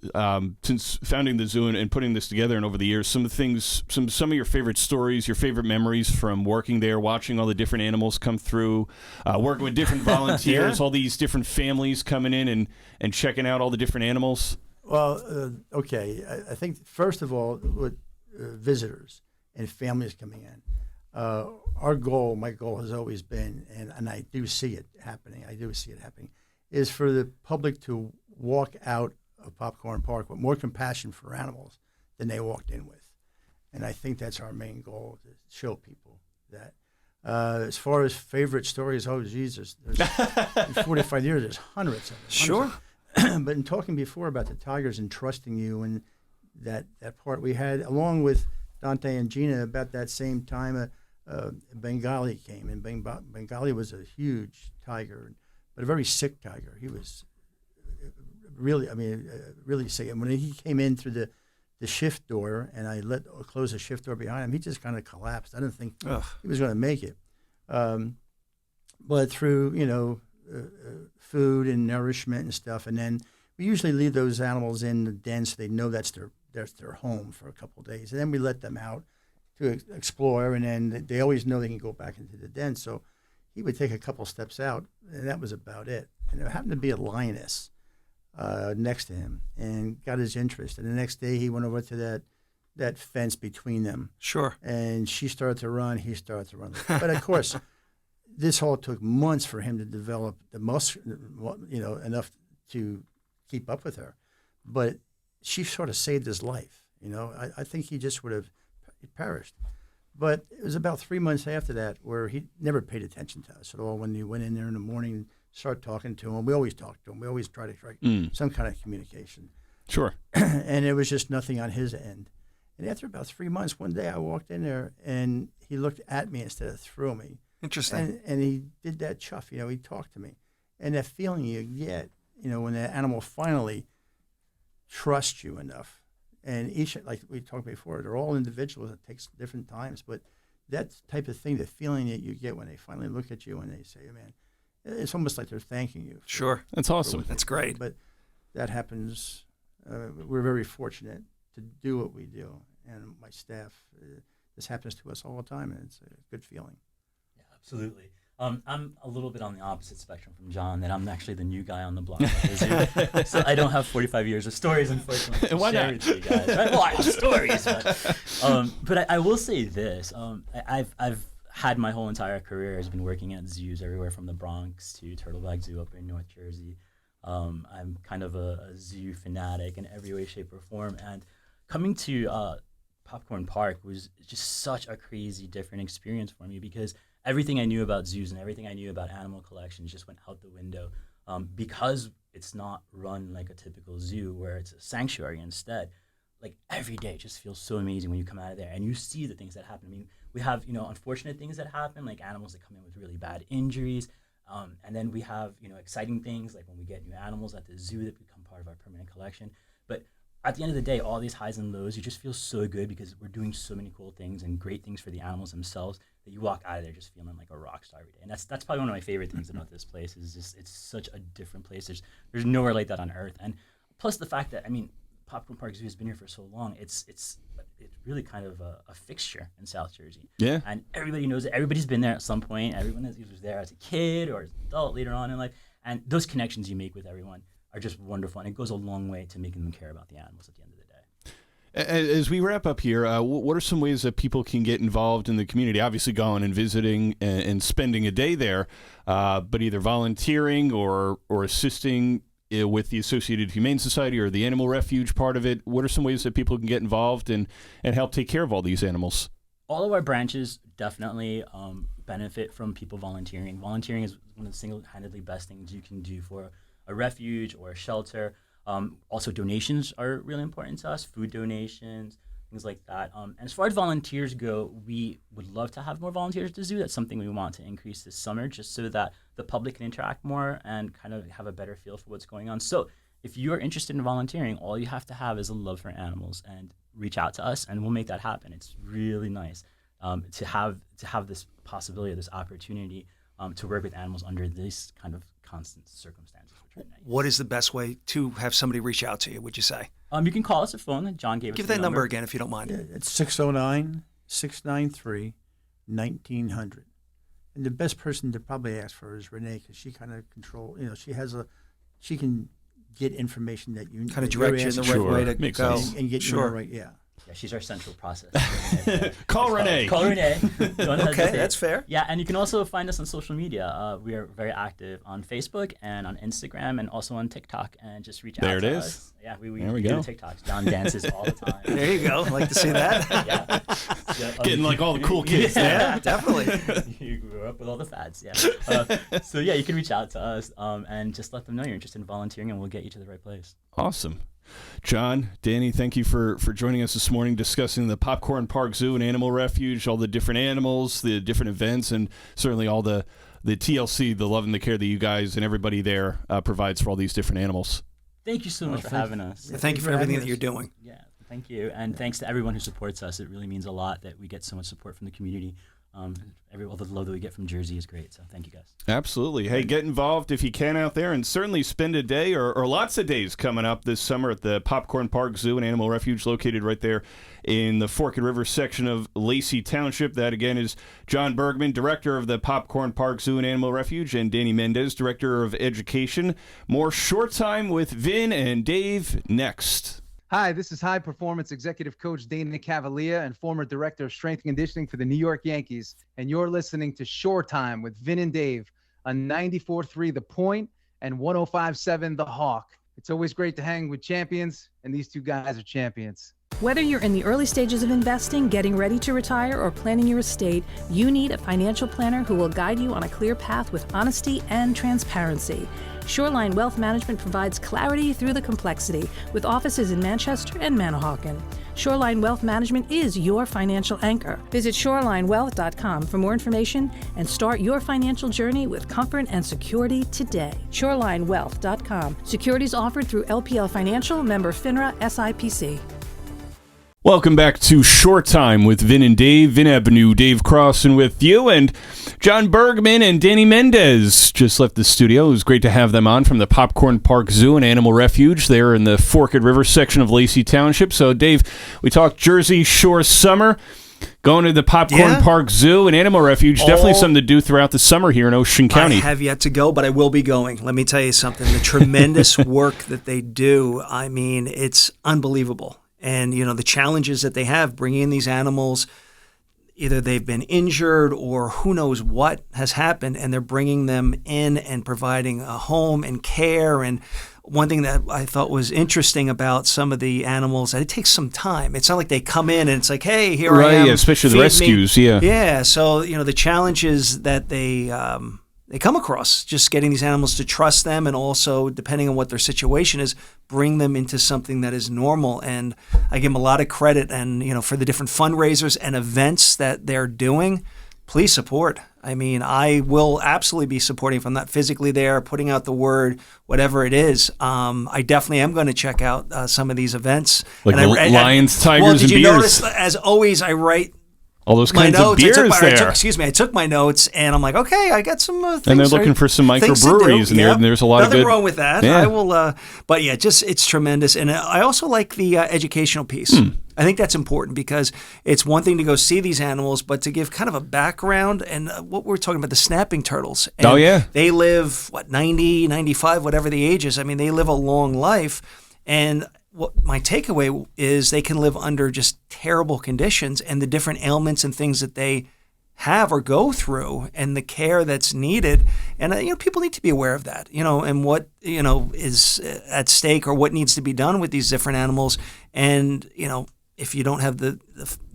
founding the zoo and putting this together and over the years, some of some of your favorite stories, your favorite memories from working there, watching all the different animals come through, working with different volunteers, all these different families coming in and checking out all the different animals? Well, okay. I think, first of all, with visitors and families coming in, my goal has always been, and I do see it happening, is for the public to walk out of Popcorn Park with more compassion for animals than they walked in with. And I think that's our main goal, to show people that. As far as favorite stories, there's in 45 years, there's hundreds of them. Sure. But in talking before about the tigers and trusting you and that part we had, along with Dante and Gina, about that same time, Bengali came. And Bengali was a huge tiger. but a very sick tiger. He was really sick. And when he came in through the shift door, and I closed the shift door behind him, he just kind of collapsed. I didn't think he was going to make it. But through, food and nourishment and stuff, and then we usually leave those animals in the den so they know that's their home for a couple of days. And then we let them out to explore, and then they always know they can go back into the den. So he would take a couple steps out, and that was about it. And there happened to be a lioness next to him and got his interest. And the next day he went over to that fence between them. Sure. And she started to run, he started to run. But of course, this all took months for him to develop the muscle, enough to keep up with her. But she sort of saved his life. I think he just would have perished. But it was about 3 months after that where he never paid attention to us at all. When you went in there in the morning and started talking to him, we always talked to him. We always try to strike some kind of communication. Sure. And it was just nothing on his end. And after about 3 months, one day I walked in there and he looked at me instead of through me. Interesting. And he did that chuff, he talked to me. And that feeling you get, when the animal finally trusts you enough. And each, like we talked before, they're all individuals. It takes different times. But that type of thing, the feeling that you get when they finally look at you and they say, man, it's almost like they're thanking you. Sure. That's awesome. That's great. But that happens. We're very fortunate to do what we do. And my staff, this happens to us all the time, and it's a good feeling. Yeah, absolutely. I'm a little bit on the opposite spectrum from John, that I'm actually the new guy on the block. So I don't have 45 years of stories, unfortunately. And why not? With you guys. Well, I have stories. But I will say this. I've had my whole entire career has been working at zoos everywhere from the Bronx to Turtleback Zoo up in North Jersey. I'm kind of a zoo fanatic in every way, shape, or form. And coming to Popcorn Park was just such a crazy different experience for me, because everything I knew about zoos and everything I knew about animal collections just went out the window, because it's not run like a typical zoo where it's a sanctuary instead. Like every day just feels so amazing when you come out of there and you see the things that happen. I mean, we have, unfortunate things that happen, like animals that come in with really bad injuries. And then we have, exciting things like when we get new animals at the zoo that become part of our permanent collection. But at the end of the day, all these highs and lows, you just feel so good because we're doing so many cool things and great things for the animals themselves that you walk out of there just feeling like a rock star every day. And that's probably one of my favorite things about this place is just it's such a different place. There's nowhere like that on earth. And plus the fact that, Popcorn Park Zoo has been here for so long, it's really kind of a fixture in South Jersey. Yeah. And everybody knows it. Everybody's been there at some point. Everyone was there as a kid or as an adult later on in life. And those connections you make with everyone are just wonderful, and it goes a long way to making them care about the animals at the end of the day. As we wrap up here, what are some ways that people can get involved in the community? Obviously going and visiting and spending a day there, but either volunteering or assisting with the Associated Humane Society or the Animal Refuge part of it. What are some ways that people can get involved and help take care of all these animals? All of our branches definitely benefit from people volunteering. Volunteering is one of the single-handedly best things you can do for a refuge or a shelter. Also, donations are really important to us, food donations, things like that. And as far as volunteers go, we would love to have more volunteers at the zoo. That's something we want to increase this summer, just so that the public can interact more and kind of have a better feel for what's going on. So if you're interested in volunteering, all you have to have is a love for animals and reach out to us, and we'll make that happen. It's really nice to have this possibility, this opportunity to work with animals under this kind of constant circumstances. Which are nice. What is the best way to have somebody reach out to you, would you say? You can call us a phone. John gave us Give the that number again if you don't mind. Yeah, it's 609-693-1900. And the best person to probably ask for is Renee, because she kind of she can get information that you kind of direct you in the right way to Makes go. sense. and get you in the right, yeah. Yeah, she's our central process. Call Renee. Call Renee. Don't Okay, hesitate. that's fair. Yeah, and you can also find us on social media. We are very active on Facebook and on Instagram and also on TikTok. And just reach out There it to is. us. Yeah, we There we do go. the TikToks. John dances all the time. There you go. Like to see that. Yeah. Getting like all the cool kids. Yeah, definitely. You grew up with all the fads, yeah. So yeah, you can reach out to us and just let them know you're interested in volunteering, and we'll get you to the right place. Awesome. John, Danny, thank you for joining us this morning, discussing the Popcorn Park Zoo and Animal Refuge, all the different animals, the different events, and certainly all the the TLC, the love and the care that you guys and everybody there provides for all these different animals. Thank you so much for having us. Thank you for everything that you're doing. Yeah, thank you. And thanks to everyone who supports us. It really means a lot that we get so much support from the community. All the love that we get from Jersey is great, so thank you guys. Absolutely. Hey, get involved if you can out there, and certainly spend a day or lots of days coming up this summer at the Popcorn Park Zoo and Animal Refuge, located right there in the Forked River section of Lacey Township. That, again, is John Bergmann, director of the Popcorn Park Zoo and Animal Refuge, and Danny Mendez, director of education. More Short Time with Vin and Dave next. Hi, this is high performance executive coach Dana Cavalier and former director of strength and conditioning for the New York Yankees. And you're listening to Shore Time with Vin and Dave on 94.3 The Point and 105.7 The Hawk. It's always great to hang with champions, and these two guys are champions. Whether you're in the early stages of investing, getting ready to retire, or planning your estate, you need a financial planner who will guide you on a clear path with honesty and transparency. Shoreline Wealth Management provides clarity through the complexity with offices in Manchester and Manahawkin. Shoreline Wealth Management is your financial anchor. Visit shorelinewealth.com for more information and start your financial journey with comfort and security today. Shorelinewealth.com. Securities offered through LPL Financial, member FINRA, SIPC. Welcome back to Short Time with Vin and Dave. Vin Ebenau, Dave Crossan with you, and John Bergmann and Danny Mendez just left the studio. It was great to have them on from the Popcorn Park Zoo and Animal Refuge there in the Forked River section of Lacey Township. So, Dave, we talked Jersey Shore summer, going to the Popcorn Park Zoo and Animal Refuge. Definitely something to do throughout the summer here in Ocean County. I have yet to go, but I will be going. Let me tell you something. The tremendous work that they do, I mean, it's unbelievable. And, you know, the challenges that they have bringing in these animals, either they've been injured or who knows what has happened, and they're bringing them in and providing a home and care. And one thing that I thought was interesting about some of the animals, that it takes some time. It's not like they come in and it's like, hey, here I am. Right, especially the rescues, Yeah, so, you know, the challenges that they come across, just getting these animals to trust them, and also, depending on what their situation is, bring them into something that is normal. And I give them a lot of credit, and, you know, for the different fundraisers and events that they're doing, please support. I mean, I will absolutely be supporting if I'm not physically there, putting out the word, whatever it is. I definitely am going to check out some of these events. Like lions, tigers, well, did and you beers. Notice, as always, I write all those kinds of beers I took my notes, and I'm like, okay, I got some things. And they're looking for some microbreweries, and there's a lot of good. Nothing wrong with that. Yeah. I will, but yeah, just it's tremendous. And I also like the educational piece. I think that's important, because it's one thing to go see these animals, but to give kind of a background. And what we're talking about, the snapping turtles. And they live, 90, 95, whatever the age is. I mean, they live a long life. And what my takeaway is, they can live under just terrible conditions, and the different ailments and things that they have or go through, and the care that's needed. And, you know, people need to be aware of that, you know, and what, you know, is at stake, or what needs to be done with these different animals. And, you know, if you don't have the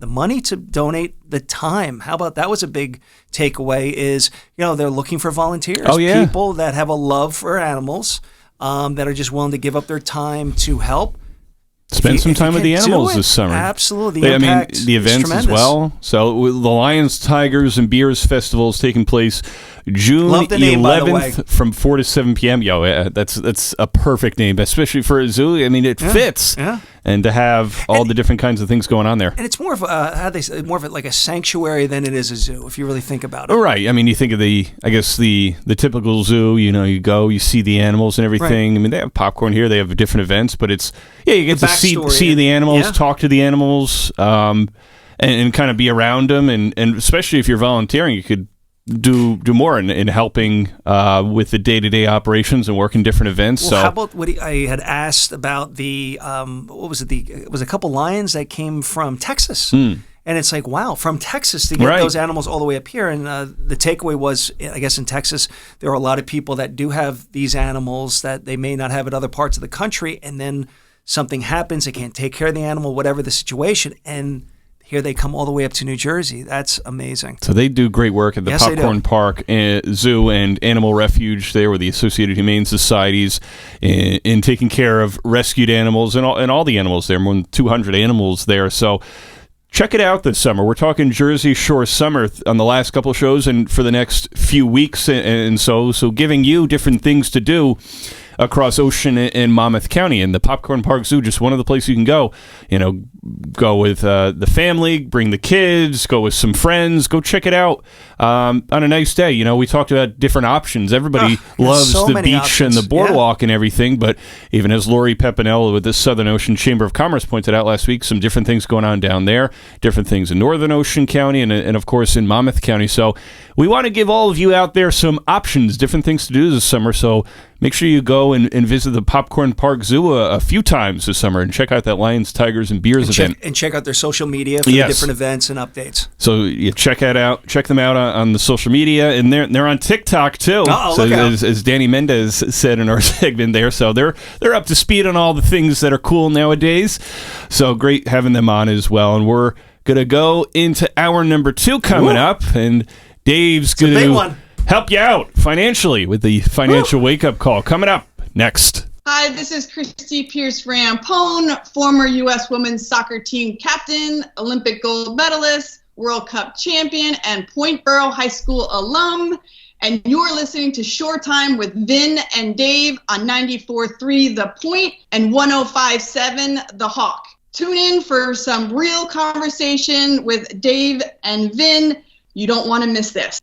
money to donate the time, how about that? Was a big takeaway, is, you know, they're looking for volunteers, people that have a love for animals, that are just willing to give up their time to help. Spend some time with the animals this summer. Absolutely. The events as well. So the Lions, Tigers, and Beers Festival is taking place June 11th from 4 to 7 p.m. That's a perfect name, especially for a zoo. I mean, it fits. Yeah. And to have all the different kinds of things going on there. And it's more of more of it like a sanctuary than it is a zoo, if you really think about it. Oh, right. I mean, you think of the typical zoo, you know, you go, you see the animals and everything. Right. I mean, they have popcorn here, they have different events, but it's, you get to see the animals, talk to the animals, and kind of be around them. And especially if you're volunteering, you could do more in helping with the day-to-day operations and working different events. Well, how about what I had asked about the what was it? It was a couple lions that came from Texas. And it's like, wow, from Texas to get those animals all the way up here. And the takeaway was, I guess in Texas, there are a lot of people that do have these animals that they may not have in other parts of the country. And then something happens, they can't take care of the animal, whatever the situation. And here they come all the way up to New Jersey. That's amazing. So they do great work at the Popcorn Park Zoo and Animal Refuge there with the Associated Humane Societies in taking care of rescued animals and all the animals there, more than 200 animals there. So check it out this summer. We're talking Jersey Shore summer on the last couple of shows and for the next few weeks and so giving you different things to do across Ocean and Monmouth County. And the Popcorn Park Zoo, just one of the places you can go. Go with the family, bring the kids, go with some friends, go check it out on a nice day. We talked about different options. Everybody loves so the many beach options. and the boardwalk and everything, but even as Lori Pepinella with the Southern Ocean Chamber of Commerce pointed out last week, some different things going on down there, different things in Northern Ocean County and of course in Monmouth County. So we want to give all of you out there some options, different things to do this summer. So make sure you go and visit the Popcorn Park Zoo a few times this summer and check out that Lions, Tigers, and Beers event. And check out their social media for the different events and updates. So you check them out on the social media, and they're on TikTok too. So as Danny Mendez said in our segment there, so they're up to speed on all the things that are cool nowadays. So great having them on as well. And we're gonna go into hour number 2 coming up, and Dave's gonna help you out financially with the financial wake-up call coming up next. Hi, this is Christy Pierce-Rampone, former U.S. women's soccer team captain, Olympic gold medalist, World Cup champion, and Point Borough High School alum. And you're listening to Shore Time with Vin and Dave on 94.3 The Point and 105.7 The Hawk. Tune in for some real conversation with Dave and Vin. You don't want to miss this.